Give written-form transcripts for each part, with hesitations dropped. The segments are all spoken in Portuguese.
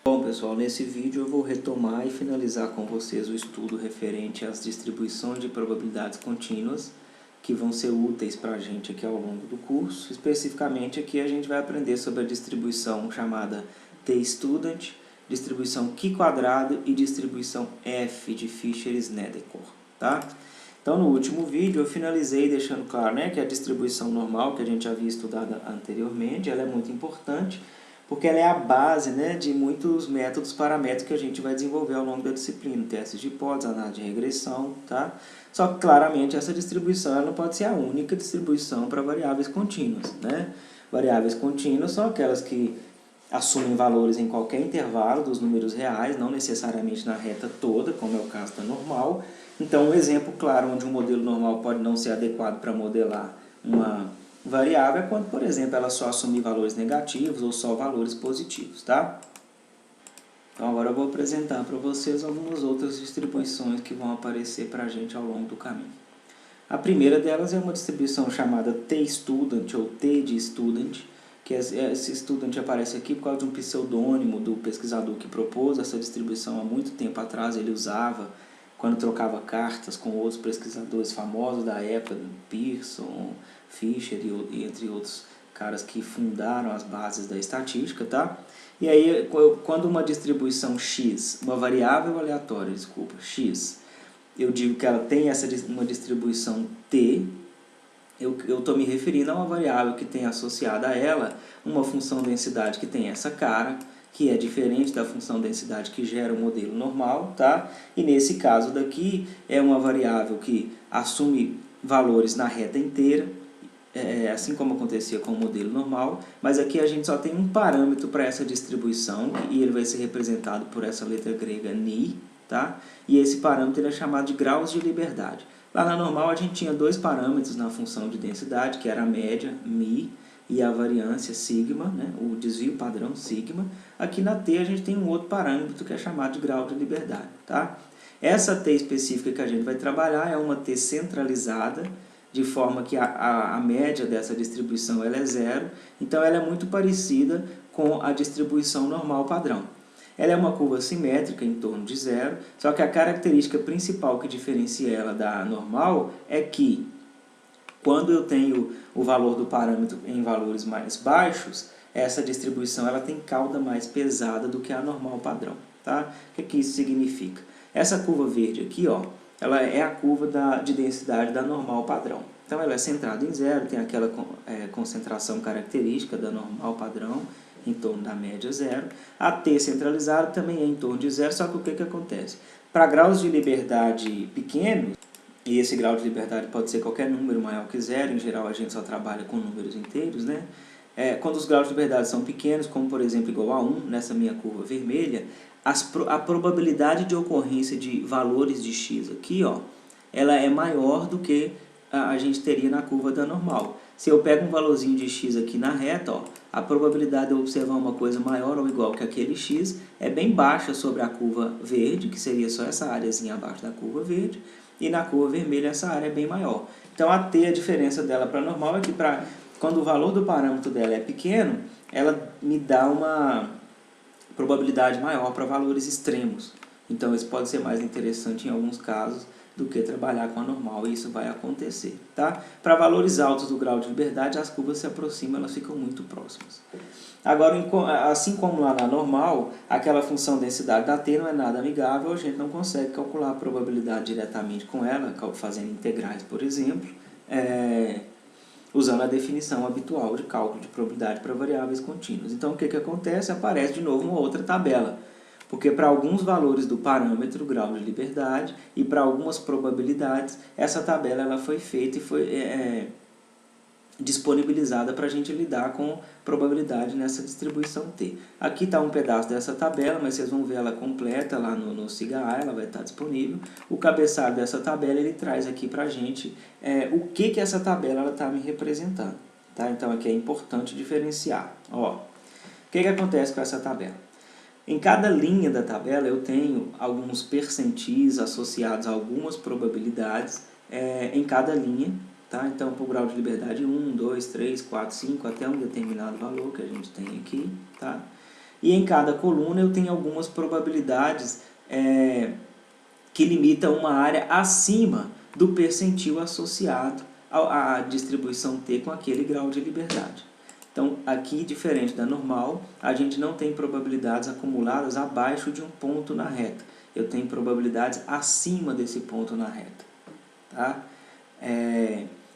Bom, pessoal, nesse vídeo eu vou retomar e finalizar com vocês o estudo referente às distribuições de probabilidades contínuas que vão ser úteis para a gente aqui ao longo do curso. Especificamente aqui a gente vai aprender sobre a distribuição chamada T-Student, distribuição Q² e distribuição F de Fisher-Snedecor, tá? Então, no último vídeo eu finalizei deixando claro, né, que a distribuição normal que a gente havia estudado anteriormente, ela é muito importante, porque ela é a base, né, de muitos métodos paramétricos que a gente vai desenvolver ao longo da disciplina, testes de hipótese, análise de regressão, tá? Só que claramente essa distribuição ela não pode ser a única distribuição para variáveis contínuas, né? Variáveis contínuas são aquelas que assumem valores em qualquer intervalo dos números reais, não necessariamente na reta toda, como é o caso da normal. Então, um exemplo claro onde um modelo normal pode não ser adequado para modelar uma variável é quando, por exemplo, ela só assumir valores negativos ou só valores positivos, tá? Então, agora eu vou apresentar para vocês algumas outras distribuições que vão aparecer para a gente ao longo do caminho. A primeira delas é uma distribuição chamada T-Student ou T de Student, que esse student aparece aqui por causa de um pseudônimo do pesquisador que propôs essa distribuição há muito tempo atrás. Ele usava quando trocava cartas com outros pesquisadores famosos da época, Pearson, Fisher e entre outros caras que fundaram as bases da estatística, tá? E aí, quando uma distribuição x, uma variável aleatória, desculpa, x, eu digo que ela tem uma distribuição t, eu estou me referindo a uma variável que tem associada a ela uma função densidade que tem essa cara, que é diferente da função densidade que gera o modelo normal, tá? E nesse caso daqui é uma variável que assume valores na reta inteira, assim como acontecia com o modelo normal, mas aqui a gente só tem um parâmetro para essa distribuição e ele vai ser representado por essa letra grega ni, tá? E esse parâmetro ele é chamado de graus de liberdade. Lá na normal a gente tinha dois parâmetros na função de densidade, que era a média, mi, e a variância, sigma, né? O desvio padrão, sigma. Aqui na t a gente tem um outro parâmetro que é chamado de grau de liberdade, tá? Essa t específica que a gente vai trabalhar é uma t centralizada, de forma que a média dessa distribuição ela é zero, então ela é muito parecida com a distribuição normal padrão. Ela é uma curva simétrica em torno de zero, só que a característica principal que diferencia ela da normal é que, quando eu tenho o valor do parâmetro em valores mais baixos, essa distribuição ela tem cauda mais pesada do que a normal padrão, tá? O que isso significa? Essa curva verde aqui, ó, ela é a curva de densidade da normal padrão. Então, ela é centrada em zero, tem aquela concentração característica da normal padrão, em torno da média zero. A T centralizada também é em torno de zero, só que o que acontece? Para graus de liberdade pequenos, e esse grau de liberdade pode ser qualquer número maior que zero, em geral a gente só trabalha com números inteiros, né? Quando os graus de liberdade são pequenos, como por exemplo igual a 1, nessa minha curva vermelha, a probabilidade de ocorrência de valores de x aqui, ó, ela é maior do que a gente teria na curva da normal. Se eu pego um valorzinho de x aqui na reta, ó, a probabilidade de eu observar uma coisa maior ou igual que aquele x é bem baixa sobre a curva verde, que seria só essa áreazinha abaixo da curva verde, e na curva vermelha essa área é bem maior. Então, a t, a diferença dela para a normal é que quando o valor do parâmetro dela é pequeno, ela me dá uma probabilidade maior para valores extremos. Então, isso pode ser mais interessante em alguns casos do que trabalhar com a normal, e isso vai acontecer, tá? Para valores altos do grau de liberdade, as curvas se aproximam, elas ficam muito próximas. Agora, assim como lá na normal, aquela função densidade da t não é nada amigável, a gente não consegue calcular a probabilidade diretamente com ela, fazendo integrais, por exemplo, usando a definição habitual de cálculo de probabilidade para variáveis contínuas. Então, o que acontece? Aparece de novo uma outra tabela, porque para alguns valores do parâmetro, grau de liberdade, e para algumas probabilidades, essa tabela ela foi feita e foi disponibilizada para a gente lidar com probabilidade nessa distribuição T. Aqui está um pedaço dessa tabela, mas vocês vão ver ela completa lá no SIGA-A, ela vai estar disponível. O cabeçalho dessa tabela ele traz aqui para a gente o que essa tabela está me representando. Tá? Então aqui é importante diferenciar. Ó, o que acontece com essa tabela? Em cada linha da tabela eu tenho alguns percentis associados a algumas probabilidades em cada linha. Tá? Então, para o grau de liberdade 1, 2, 3, 4, 5, até um determinado valor que a gente tem aqui. Tá? E em cada coluna eu tenho algumas probabilidades que limitam uma área acima do percentil associado à distribuição T com aquele grau de liberdade. Então, aqui, diferente da normal, a gente não tem probabilidades acumuladas abaixo de um ponto na reta. Eu tenho probabilidades acima desse ponto na reta. Tá?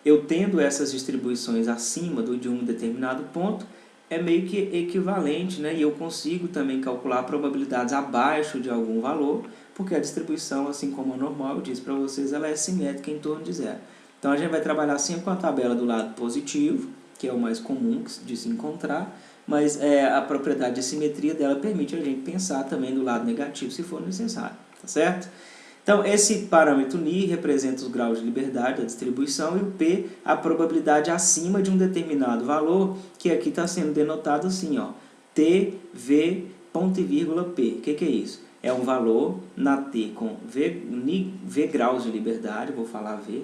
Eu tendo essas distribuições acima de um determinado ponto, é meio que equivalente, né? E eu consigo também calcular probabilidades abaixo de algum valor, porque a distribuição, assim como a normal, eu disse para vocês, ela é simétrica em torno de zero. Então, a gente vai trabalhar sempre com a tabela do lado positivo, que é o mais comum de se encontrar, mas a propriedade de simetria dela permite a gente pensar também do lado negativo, se for necessário, tá certo? Então, esse parâmetro Ni representa os graus de liberdade da distribuição e o P, a probabilidade acima de um determinado valor, que aqui está sendo denotado assim, ó, T, V, ponto e vírgula, P. O que é isso? É um valor na T com V graus de liberdade, vou falar V,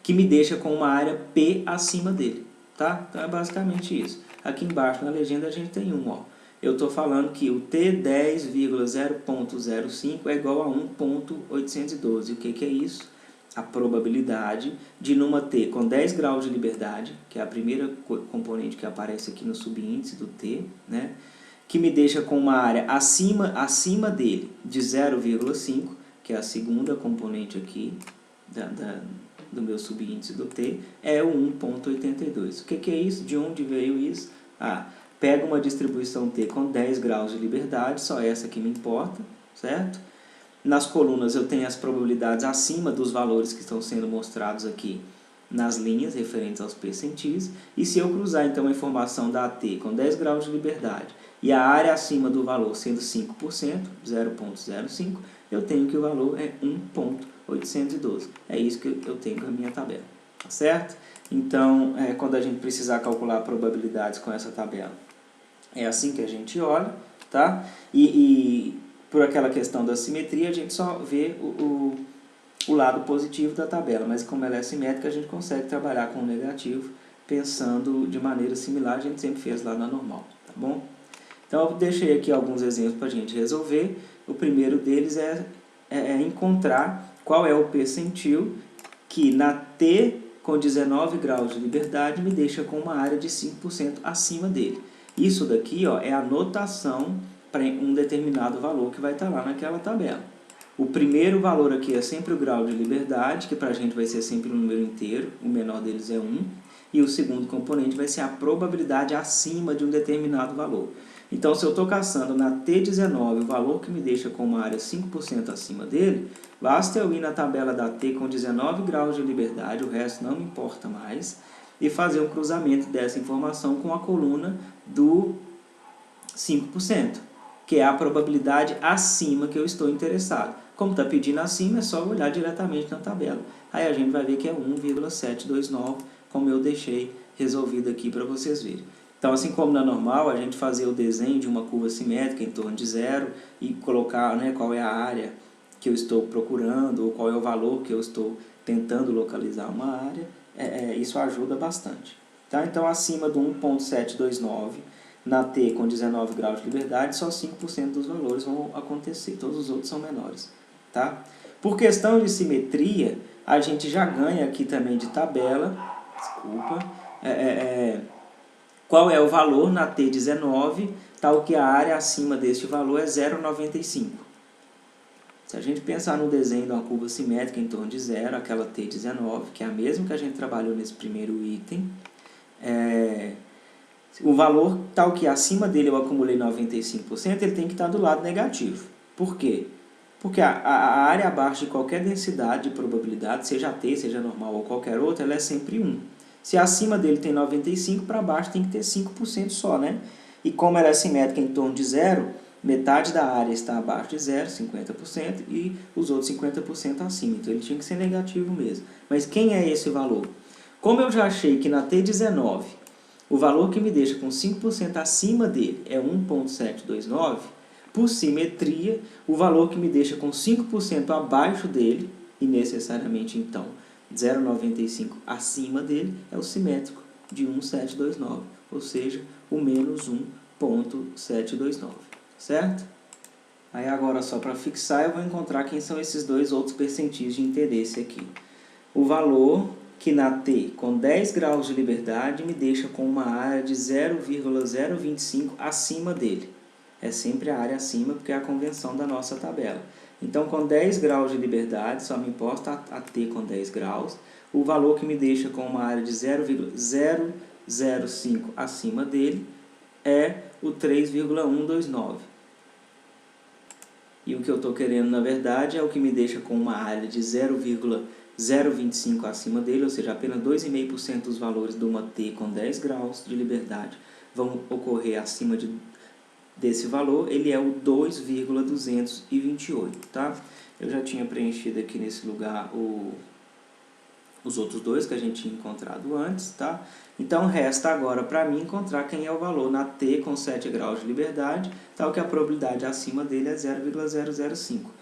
que me deixa com uma área P acima dele, tá? Então, é basicamente isso. Aqui embaixo na legenda a gente tem ó. Eu estou falando que o T10,0.05 é igual a 1.812. O que é isso? A probabilidade de numa T com 10 graus de liberdade, que é a primeira componente que aparece aqui no subíndice do T, né? Que me deixa com uma área acima dele de 0,5, que é a segunda componente aqui do meu subíndice do T, é o 1.82. O que é isso? De onde veio isso? Pega uma distribuição T com 10 graus de liberdade, só essa que me importa, certo? Nas colunas eu tenho as probabilidades acima dos valores que estão sendo mostrados aqui nas linhas referentes aos percentis. E se eu cruzar então a informação da T com 10 graus de liberdade e a área acima do valor sendo 5%, 0,05, eu tenho que o valor é 1.812. É isso que eu tenho com a minha tabela, tá certo? Então, quando a gente precisar calcular probabilidades com essa tabela, é assim que a gente olha, tá? E por aquela questão da simetria, a gente só vê o lado positivo da tabela, mas como ela é simétrica, a gente consegue trabalhar com o negativo, pensando de maneira similar, a gente sempre fez lá na normal, tá bom? Então, eu deixei aqui alguns exemplos para a gente resolver. O primeiro deles é encontrar qual é o percentil que na T com 19 graus de liberdade me deixa com uma área de 5% acima dele. Isso daqui é a notação para um determinado valor que vai estar lá naquela tabela. O primeiro valor aqui é sempre o grau de liberdade, que para a gente vai ser sempre um número inteiro, o menor deles é 1. E o segundo componente vai ser a probabilidade acima de um determinado valor. Então, se eu estou caçando na T19 o valor que me deixa com uma área 5% acima dele, basta eu ir na tabela da T com 19 graus de liberdade, o resto não me importa mais, e fazer um cruzamento dessa informação com a coluna do 5%, que é a probabilidade acima que eu estou interessado. Como está pedindo acima, é só olhar diretamente na tabela. Aí a gente vai ver que é 1,729, como eu deixei resolvido aqui para vocês verem. Então, assim como na normal, a gente fazer o desenho de uma curva simétrica em torno de zero e colocar qual é a área que eu estou procurando ou qual é o valor que eu estou tentando localizar uma área, isso ajuda bastante. Tá? Então, acima do 1.729, na T com 19 graus de liberdade, só 5% dos valores vão acontecer, todos os outros são menores. Tá? Por questão de simetria, a gente já ganha aqui também de tabela, qual é o valor na T19, tal que a área acima deste valor é 0,95. Se a gente pensar no desenho de uma curva simétrica em torno de zero, aquela T19, que é a mesma que a gente trabalhou nesse primeiro item, o valor tal que acima dele eu acumulei 95%, ele tem que estar do lado negativo. Por quê? Porque a área abaixo de qualquer densidade de probabilidade, seja T, seja normal ou qualquer outra, ela é sempre 1. Se acima dele tem 95, para baixo tem que ter 5% só, né? E como ela é simétrica em torno de zero, metade da área está abaixo de zero, 50%, e os outros 50% acima. Então, ele tinha que ser negativo mesmo. Mas quem é esse valor? Como eu já achei que na T19, o valor que me deixa com 5% acima dele é 1.729, por simetria, o valor que me deixa com 5% abaixo dele, e necessariamente, então, 0,95 acima dele, é o simétrico de 1.729, ou seja, o menos 1 0,729, certo? Aí agora, só para fixar, eu vou encontrar quem são esses dois outros percentis de interesse aqui. O valor que na T com 10 graus de liberdade me deixa com uma área de 0,025 acima dele. É sempre a área acima, porque é a convenção da nossa tabela. Então, com 10 graus de liberdade, só me importa a T com 10 graus. O valor que me deixa com uma área de 0,005 acima dele é o 3,129. E o que eu estou querendo, na verdade, é o que me deixa com uma área de 0,025 acima dele, ou seja, apenas 2,5% dos valores de uma T com 10 graus de liberdade vão ocorrer acima desse valor. Ele é o 2,228, tá? Eu já tinha preenchido aqui nesse lugar os outros dois que a gente tinha encontrado antes, tá? Então, resta agora para mim encontrar quem é o valor na T com 7 graus de liberdade, tal que a probabilidade acima dele é 0,005.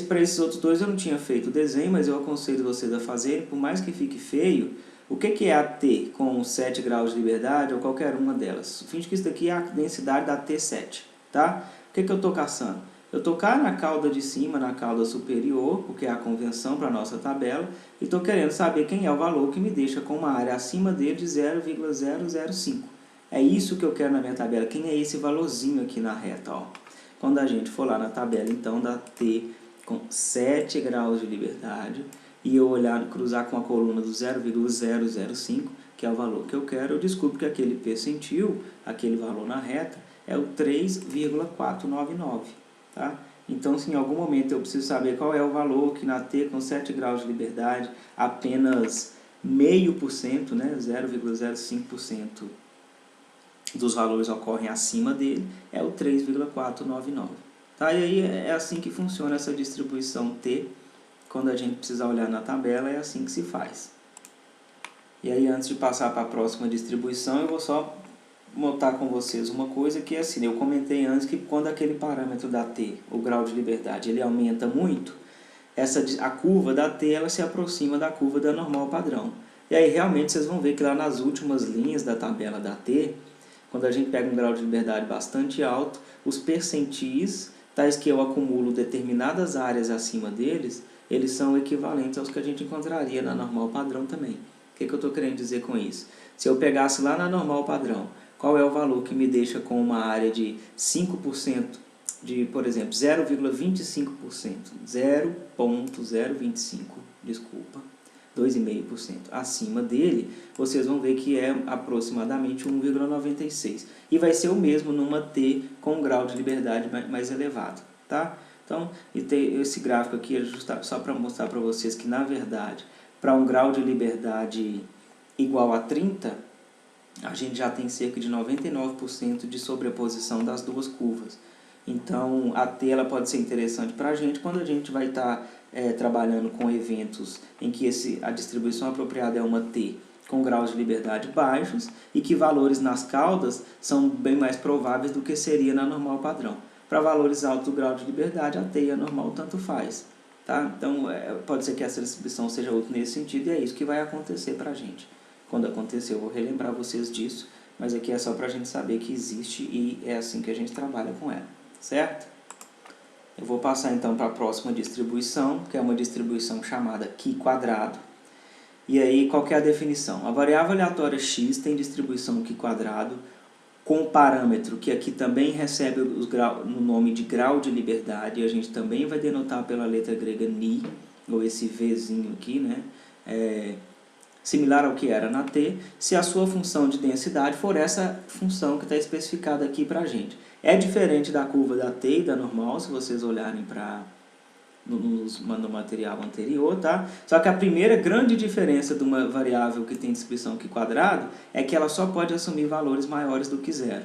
Para esses outros dois eu não tinha feito o desenho, mas eu aconselho vocês a fazerem, por mais que fique feio. O que é a T com 7 graus de liberdade ou qualquer uma delas? Finge que isso daqui é a densidade da T7, tá? O que eu estou caçando? Eu tocar na cauda de cima, na cauda superior, porque é a convenção para a nossa tabela, e estou querendo saber quem é o valor que me deixa com uma área acima dele de 0,005. É isso que eu quero na minha tabela. Quem é esse valorzinho aqui na reta? Ó. Quando a gente for lá na tabela, então, da T com 7 graus de liberdade, e eu olhar, cruzar com a coluna do 0,005, que é o valor que eu quero, eu descubro que aquele percentil, aquele valor na reta, é o 3,499. Tá? Então, se em algum momento eu preciso saber qual é o valor que na T com 7 graus de liberdade, apenas 0,5%, né, 0,05% dos valores ocorrem acima dele, é o 3,499. Tá? E aí é assim que funciona essa distribuição T. Quando a gente precisa olhar na tabela, é assim que se faz. E aí, antes de passar para a próxima distribuição, eu vou só notar com vocês uma coisa que é assim, eu comentei antes que quando aquele parâmetro da T, o grau de liberdade, ele aumenta muito, a curva da T ela se aproxima da curva da normal padrão. E aí realmente vocês vão ver que lá nas últimas linhas da tabela da T, quando a gente pega um grau de liberdade bastante alto, os percentis, tais que eu acumulo determinadas áreas acima deles, eles são equivalentes aos que a gente encontraria na normal padrão também. O que eu estou querendo dizer com isso? Se eu pegasse lá na normal padrão, qual é o valor que me deixa com uma área de 5%, de, por exemplo, 0,25%, 0,025, desculpa, 2,5% acima dele, vocês vão ver que é aproximadamente 1,96. E vai ser o mesmo numa T com um grau de liberdade mais elevado, tá? Então, esse gráfico aqui é só para mostrar para vocês que, na verdade, para um grau de liberdade igual a 30, a gente já tem cerca de 99% de sobreposição das duas curvas. Então, a T ela pode ser interessante para a gente quando a gente vai estar trabalhando com eventos em que a distribuição apropriada é uma T com graus de liberdade baixos e que valores nas caudas são bem mais prováveis do que seria na normal padrão. Para valores altos do grau de liberdade, a T e a normal tanto faz. Tá? Então, pode ser que essa distribuição seja útil nesse sentido e é isso que vai acontecer para a gente. Quando acontecer, eu vou relembrar vocês disso, mas aqui é só para a gente saber que existe e é assim que a gente trabalha com ela, certo? Eu vou passar então para a próxima distribuição, que é uma distribuição chamada Qi quadrado. E aí, qual que é a definição? A variável aleatória x tem distribuição Qi quadrado com o parâmetro que aqui também recebe no nome de grau de liberdade, e a gente também vai denotar pela letra grega ni, ou esse Vzinho aqui, né? Similar ao que era na T, se a sua função de densidade for essa função que está especificada aqui para a gente. É diferente da curva da T e da normal, se vocês olharem no material anterior, tá? Só que a primeira grande diferença de uma variável que tem descrição Qi quadrado é que ela só pode assumir valores maiores do que zero,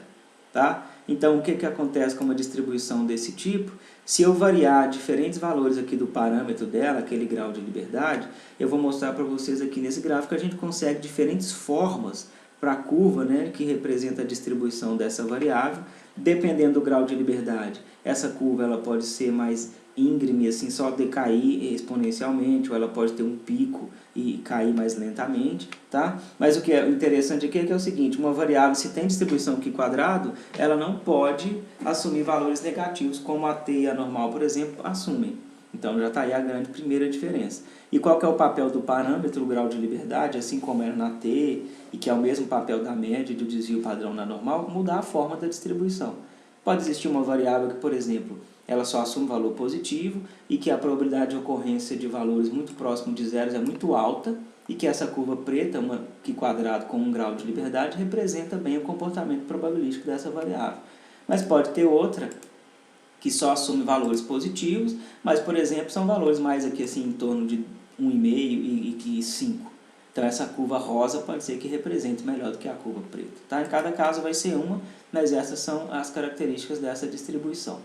tá? Então, o que acontece com uma distribuição desse tipo? Se eu variar diferentes valores aqui do parâmetro dela, aquele grau de liberdade, eu vou mostrar para vocês aqui nesse gráfico que a gente consegue diferentes formas para a curva, né, que representa a distribuição dessa variável, Dependendo do grau de liberdade, essa curva ela pode ser mais íngreme, assim, só decair exponencialmente, ou ela pode ter um pico e cair mais lentamente, tá? Mas o que é interessante aqui é que é o seguinte, uma variável, se tem distribuição aqui quadrado, ela não pode assumir valores negativos, como a t e a normal, por exemplo, assumem. Então já está aí a grande primeira diferença. E qual que é o papel do parâmetro, o grau de liberdade, assim como era na t, e que é o mesmo papel da média e do desvio padrão na normal, mudar a forma da distribuição. Pode existir uma variável que, por exemplo, ela só assume valor positivo e que a probabilidade de ocorrência de valores muito próximos de zero é muito alta e que essa curva preta, uma que quadrado com um grau de liberdade, representa bem o comportamento probabilístico dessa variável. Mas pode ter outra que só assume valores positivos, mas, por exemplo, são valores mais aqui assim em torno de 1,5 e 5. Então, essa curva rosa pode ser que represente melhor do que a curva preta. Tá? Em cada caso vai ser uma, mas essas são as características dessa distribuição.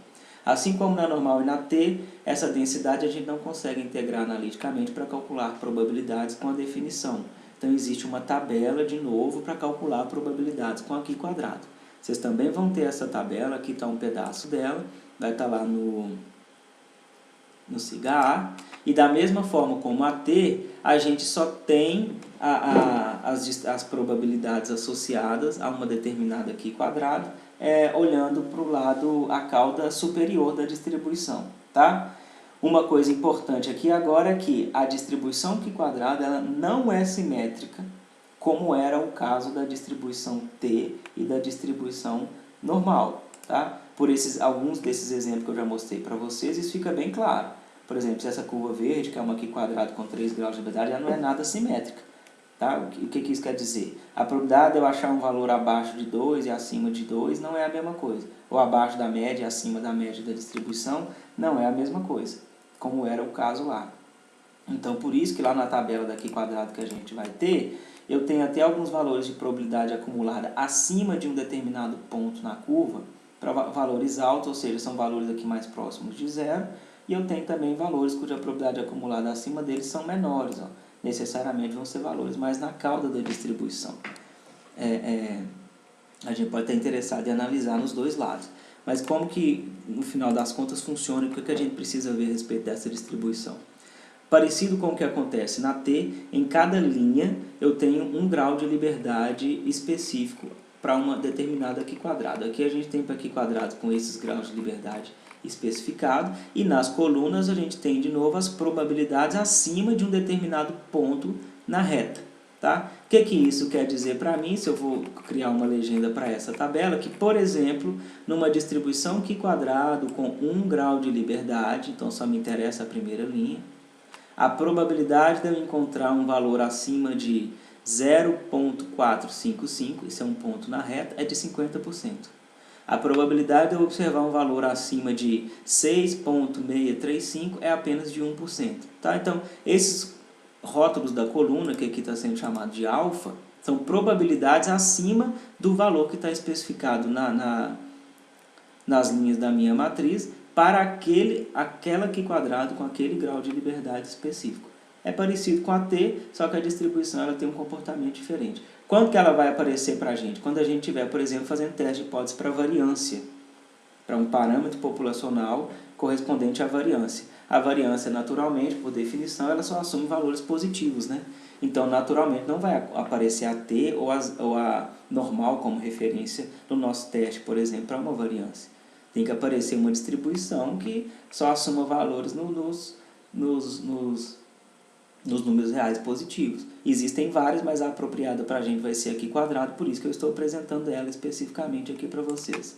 Assim como na normal e na t, essa densidade a gente não consegue integrar analiticamente para calcular probabilidades com a definição. Então, existe uma tabela, de novo, para calcular probabilidades com aqui quadrado. Vocês também vão ter essa tabela, aqui está um pedaço dela, vai estar lá no siga A, e da mesma forma como a t, a gente só tem as probabilidades associadas a uma determinada aqui quadrado, olhando para o lado, a cauda superior da distribuição, tá? Uma coisa importante aqui agora é que a distribuição aqui quadrada ela não é simétrica, como era o caso da distribuição t e da distribuição normal, tá? Por alguns desses exemplos que eu já mostrei para vocês, isso fica bem claro. Por exemplo, se essa curva verde, que é uma aqui quadrada com 3 graus de liberdade, ela não é nada simétrica. Tá? O que isso quer dizer? A probabilidade de eu achar um valor abaixo de 2 e acima de 2 não é a mesma coisa. Ou abaixo da média e acima da média da distribuição não é a mesma coisa, como era o caso lá. Então, por isso que lá na tabela daqui quadrado que a gente vai ter, eu tenho até alguns valores de probabilidade acumulada acima de um determinado ponto na curva, para valores altos, ou seja, são valores aqui mais próximos de zero, e eu tenho também valores cuja probabilidade acumulada acima deles são menores, ó. Necessariamente vão ser valores mais na cauda da distribuição. A gente pode estar interessado em analisar nos dois lados. Mas como que, no final das contas, funciona e o que a gente precisa ver a respeito dessa distribuição? Parecido com o que acontece na t, em cada linha eu tenho um grau de liberdade específico para uma determinada aqui quadrado. Aqui a gente tem para aqui quadrado com esses graus de liberdade especificado, e nas colunas a gente tem de novo as probabilidades acima de um determinado ponto na reta. Tá? O que isso quer dizer para mim, se eu vou criar uma legenda para essa tabela, que, por exemplo, numa distribuição aqui quadrado com 1 grau de liberdade, então só me interessa a primeira linha, a probabilidade de eu encontrar um valor acima de 0,455, esse é um ponto na reta, é de 50%. A probabilidade de eu observar um valor acima de 6,635 é apenas de 1%. Tá? Então, esses rótulos da coluna, que aqui está sendo chamado de alfa, são probabilidades acima do valor que está especificado nas linhas da minha matriz para aquela aqui quadrado com aquele grau de liberdade específico. É parecido com a t, só que a distribuição ela tem um comportamento diferente. Quando que ela vai aparecer para a gente? Quando a gente estiver, por exemplo, fazendo teste de hipótese para variância, para um parâmetro populacional correspondente à variância. A variância, naturalmente, por definição, ela só assume valores positivos, né? Então, naturalmente, não vai aparecer a t ou a normal como referência no nosso teste, por exemplo, para uma variância. Tem que aparecer uma distribuição que só assuma valores nos números reais positivos. Existem várias, mas a apropriada para a gente vai ser aqui quadrado, por isso que eu estou apresentando ela especificamente aqui para vocês.